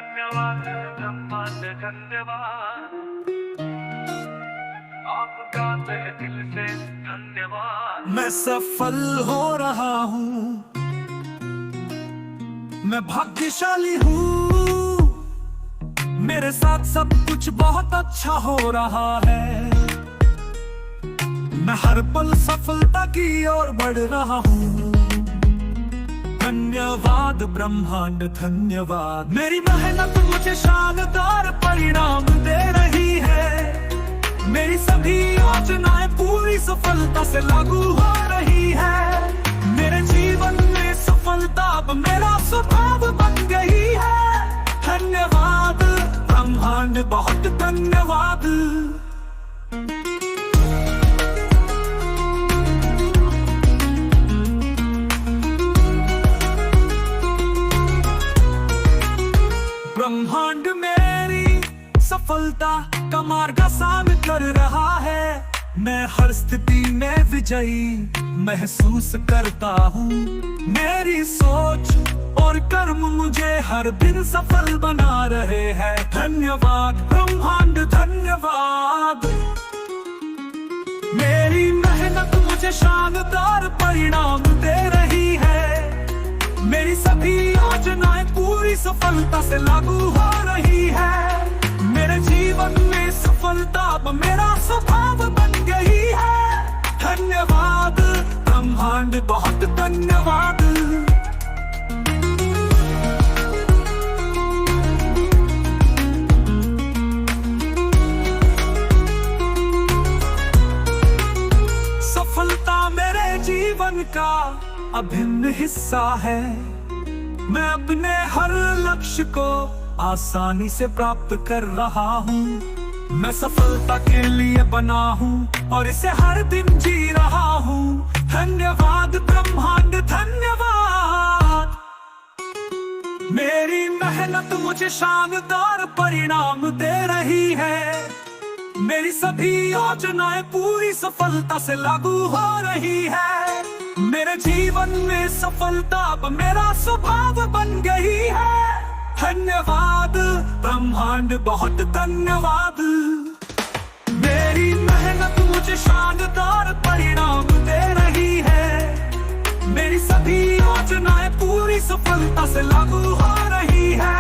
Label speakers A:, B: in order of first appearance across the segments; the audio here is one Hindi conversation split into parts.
A: धन्यवाद ब्रह्मांड धन्यवाद, आपका तहे दिल से धन्यवाद।
B: मैं सफल हो रहा हूँ, मैं भाग्यशाली हूँ, मेरे साथ सब कुछ बहुत अच्छा हो रहा है। मैं हर पल सफलता की ओर बढ़ रहा हूँ। धन्यवाद ब्रह्मांड धन्यवाद, मेरी मेहनत मुझे शानदार परिणाम दे रही है। मेरी सभी योजनाएं पूरी सफलता से लागू हो रही है। मेरे जीवन में सफलता अब मेरा स्वभाव बन गई है। धन्यवाद ब्रह्मांड बहुत धन्यवाद। ब्रह्मांड मेरी सफलता का मार्ग आसान कर रहा है। मैं हर स्थिति में विजयी महसूस करता हूँ। मेरी सोच और कर्म मुझे हर दिन सफल बना रहे हैं। धन्यवाद ब्रह्मांड धन्यवाद, मेरी मेहनत मुझे शानदार परिणाम दे रही है। मेरी सभी योजनाएं पूरी सफलता से लागू हो रही है। मेरे जीवन में सफलता अब मेरा स्वभाव बन गई है। धन्यवाद ब्रह्मांड बहुत धन्यवाद। सफलता मेरे जीवन का अभिन्न हिस्सा है। मैं अपने हर लक्ष्य को आसानी से प्राप्त कर रहा हूँ। मैं सफलता के लिए बना हूँ और इसे हर दिन जी रहा हूँ। धन्यवाद ब्रह्मांड धन्यवाद, मेरी मेहनत मुझे शानदार परिणाम दे रही है। मेरी सभी योजनाएं पूरी सफलता से लागू हो रही है। मेरे जीवन में सफलता अब मेरा स्वभाव बन गई है। धन्यवाद ब्रह्मांड बहुत धन्यवाद, मेरी मेहनत मुझे शानदार परिणाम दे रही है। मेरी सभी योजनाएं पूरी सफलता से लागू हो रही है।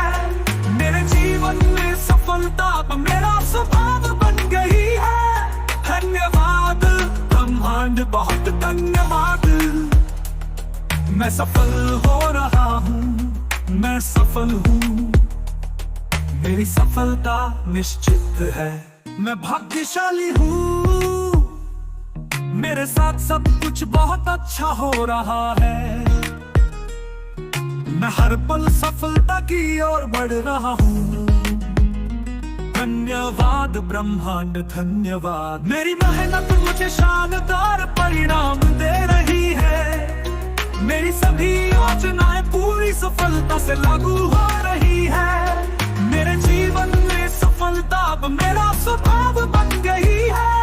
B: मेरे जीवन में सफलता अब मेरा स्वभाव बन गई है। धन्यवाद ब्रह्मांड बहुत धन्यवाद। मैं सफल हो रहा हूँ, मैं सफल हूँ, मेरी सफलता निश्चित है। मैं भाग्यशाली हूँ, मेरे साथ सब कुछ बहुत अच्छा हो रहा है। मैं हर पल सफलता की ओर बढ़ रहा हूँ। धन्यवाद ब्रह्मांड धन्यवाद, मेरी मेहनत मुझे शानदार परिणाम दे रही है। मेरी सभी योजनाएं पूरी सफलता से लागू हो रही है। मेरे जीवन में सफलता अब मेरा स्वभाव बन गई है।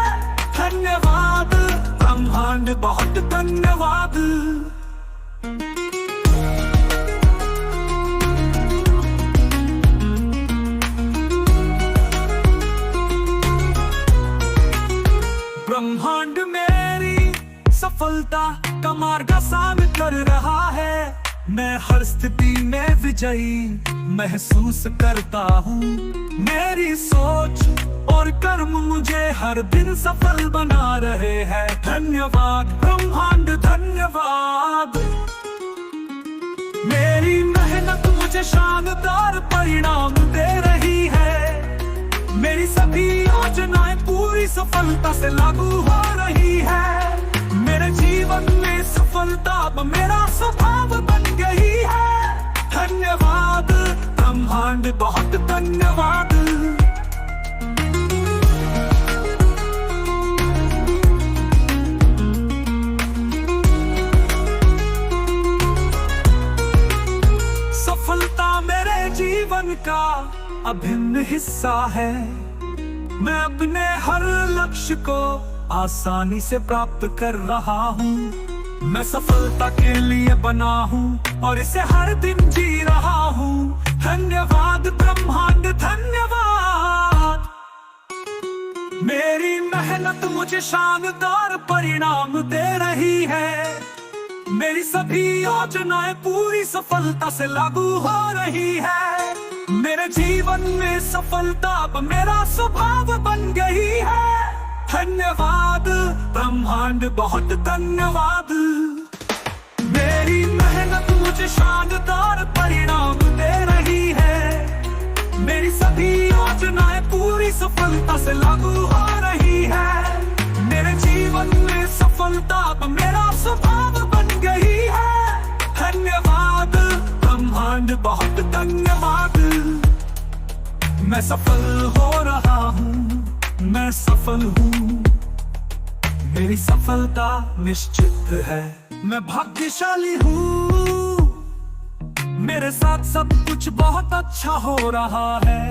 B: धन्यवाद ब्रह्मांड बहुत धन्यवाद। ब्रह्मांड मेरी सफलता का मार्ग आसान कर रहा है। मैं हर स्थिति में विजयी महसूस करता हूँ। मेरी सोच और कर्म मुझे हर दिन सफल बना रहे हैं। धन्यवाद ब्रह्मांड धन्यवाद, मेरी मेहनत मुझे शानदार परिणाम दे रही है। मेरी सभी योजनाएं पूरी सफलता से लागू हो रही है। मेरे जीवन में सफलता अब मेरा स्वभाव बन गई है। धन्यवाद ब्रह्मांड बहुत धन्यवाद। सफलता मेरे जीवन का अभिन्न हिस्सा है। मैं अपने हर लक्ष्य को आसानी से प्राप्त कर रहा हूँ। मैं सफलता के लिए बना हूँ और इसे हर दिन जी रहा हूँ। धन्यवाद। मुझे शानदार परिणाम दे रही है। मेरी सभी योजनाएं पूरी सफलता से लागू हो रही है। मेरे जीवन में सफलता अब मेरा स्वभाव बन गई है। धन्यवाद ब्रह्मांड, बहुत धन्यवाद। मेरी मेहनत मुझे शानदार परिणाम दे रही है। मेरी सभी योजनाएं पूरी सफलता से लागू हो रही है। मेरे जीवन में सफलता अब मेरा स्वभाव बन गई है। धन्यवाद ब्रह्मांड, बहुत धन्यवाद। मैं सफल हो रहा हूँ, मैं सफल हूँ। मेरी सफलता निश्चित है। मैं भाग्यशाली हूँ, मेरे साथ सब कुछ बहुत अच्छा हो रहा है।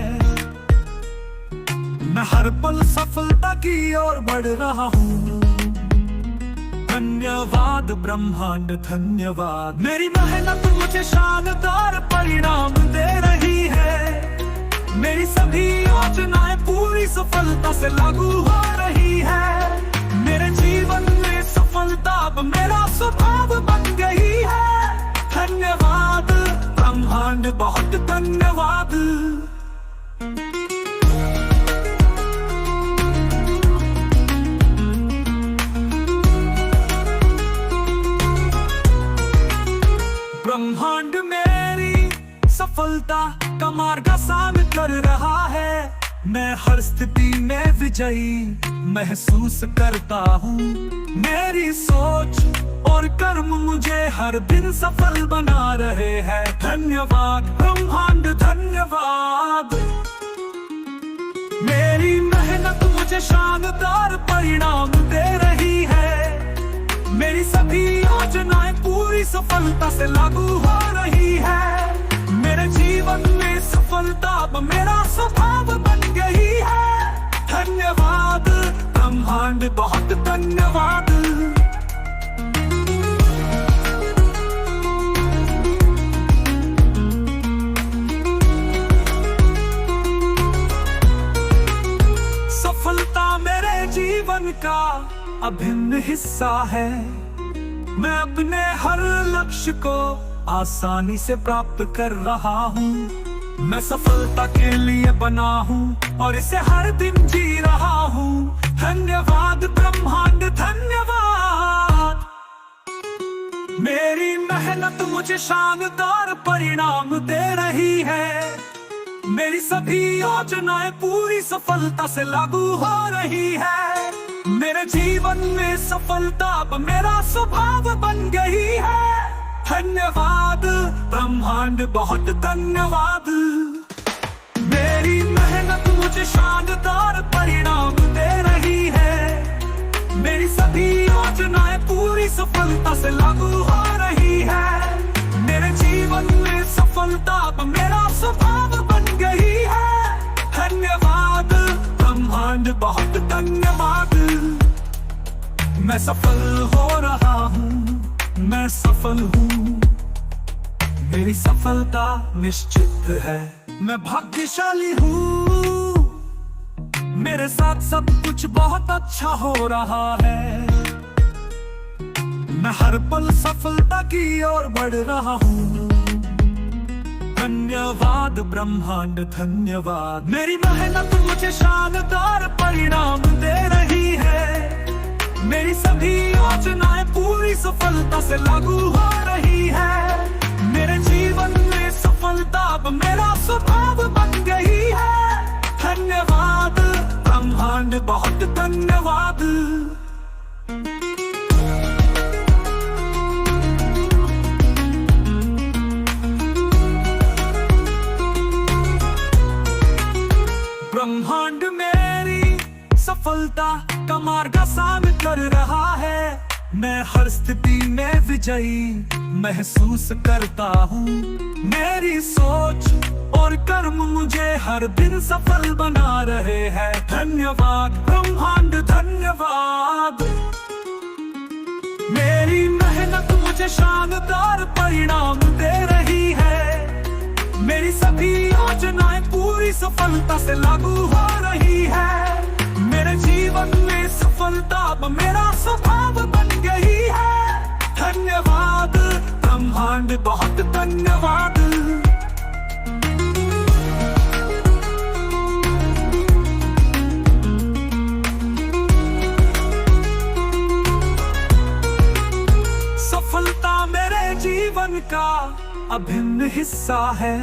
B: मैं हर पल सफलता की ओर बढ़ रहा हूँ। धन्यवाद ब्रह्मांड, धन्यवाद। मेरी मेहनत मुझे शानदार परिणाम दे रही है। मेरी सभी योजनाएं पूरी सफलता से लागू हो रही है। मेरे जीवन में सफलता अब मेरा स्वभाव बन गई है। धन्यवाद ब्रह्मांड, बहुत धन्यवाद। ब्रह्मांड मेरी सफलता का मार्ग आसान कर रहा है। मैं हर स्थिति में विजयी महसूस करता हूँ। मेरी सोच और कर्म मुझे हर दिन सफल बना रहे हैं। धन्यवाद ब्रह्मांड, धन्यवाद। मेरी मेहनत मुझे शानदार परिणाम दे रही है। मेरी सभी योजनाएं पूरी सफलता से लागू हो रही है। मेरे जीवन में सफलता अब मेरा स्वभाव बन गई है। धन्यवाद ब्रह्मांड, बहुत धन्यवाद। सफलता मेरे जीवन का अभिन्न हिस्सा है। मैं अपने हर लक्ष्य को आसानी से प्राप्त कर रहा हूँ। मैं सफलता के लिए बना हूँ और इसे हर दिन जी रहा हूँ। धन्यवाद ब्रह्मांड, धन्यवाद। मेरी मेहनत मुझे शानदार परिणाम दे रही है। मेरी सभी योजनाएं पूरी सफलता से लागू हो रही है। मेरे जीवन में सफलता अब मेरा स्वभाव बन गई है। धन्यवाद ब्रह्मांड, बहुत धन्यवाद। मेरी मेहनत मुझे शानदार परिणाम दे रही है। मेरी सभी योजनाएं पूरी सफलता से लागू हो रही है। मेरे जीवन में सफलता अब मेरा स्वभाव बन गई है। धन्यवाद ब्रह्मांड, बहुत धन्यवाद। मैं सफल हो रहा हूँ, मैं सफल हूँ। मेरी सफलता निश्चित है। मैं भाग्यशाली हूँ, मेरे साथ सब कुछ बहुत अच्छा हो रहा है। मैं हर पल सफलता की ओर बढ़ रहा हूँ। धन्यवाद ब्रह्मांड, धन्यवाद। मेरी मेहनत मुझे शानदार परिणाम दे रही है। मेरी सभी योजनाएं पूरी सफलता से लागू हो रही है। मेरे जीवन में सफलता अब मेरा स्वभाव बन गई है। धन्यवाद ब्रह्मांड, बहुत धन्यवाद। ब्रह्मांड मेरी सफलता का मार्ग आसान कर रहा है। मैं हर स्थिति में विजयी महसूस करता हूँ। मेरी सोच और कर्म मुझे हर दिन सफल बना रहे हैं। धन्यवाद ब्रह्मांड, धन्यवाद। मेरी मेहनत मुझे शानदार परिणाम दे रही है। मेरी सभी योजनाएं पूरी सफलता से लागू हो रही है। मेरे जीवन जीवन में सफलता अब मेरा स्वभाव बन गई है। धन्यवाद ब्रह्मांड, बहुत धन्यवाद। सफलता मेरे जीवन का अभिन्न हिस्सा है।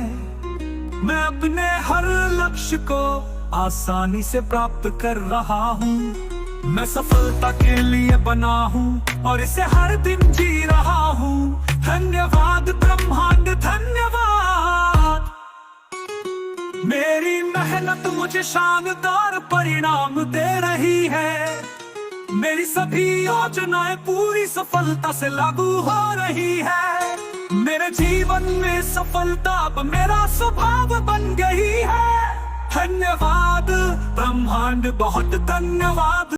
B: मैं अपने हर लक्ष्य को आसानी से प्राप्त कर रहा हूँ। मैं सफलता के लिए बना हूँ और इसे हर दिन जी रहा हूँ। धन्यवाद ब्रह्मांड, धन्यवाद। मेरी मेहनत मुझे शानदार परिणाम दे रही है। मेरी सभी योजनाएं पूरी सफलता से लागू हो रही है। मेरे जीवन में सफलता अब मेरा स्वभाव बन गई है। धन्यवाद ब्रह्मांड, बहुत धन्यवाद।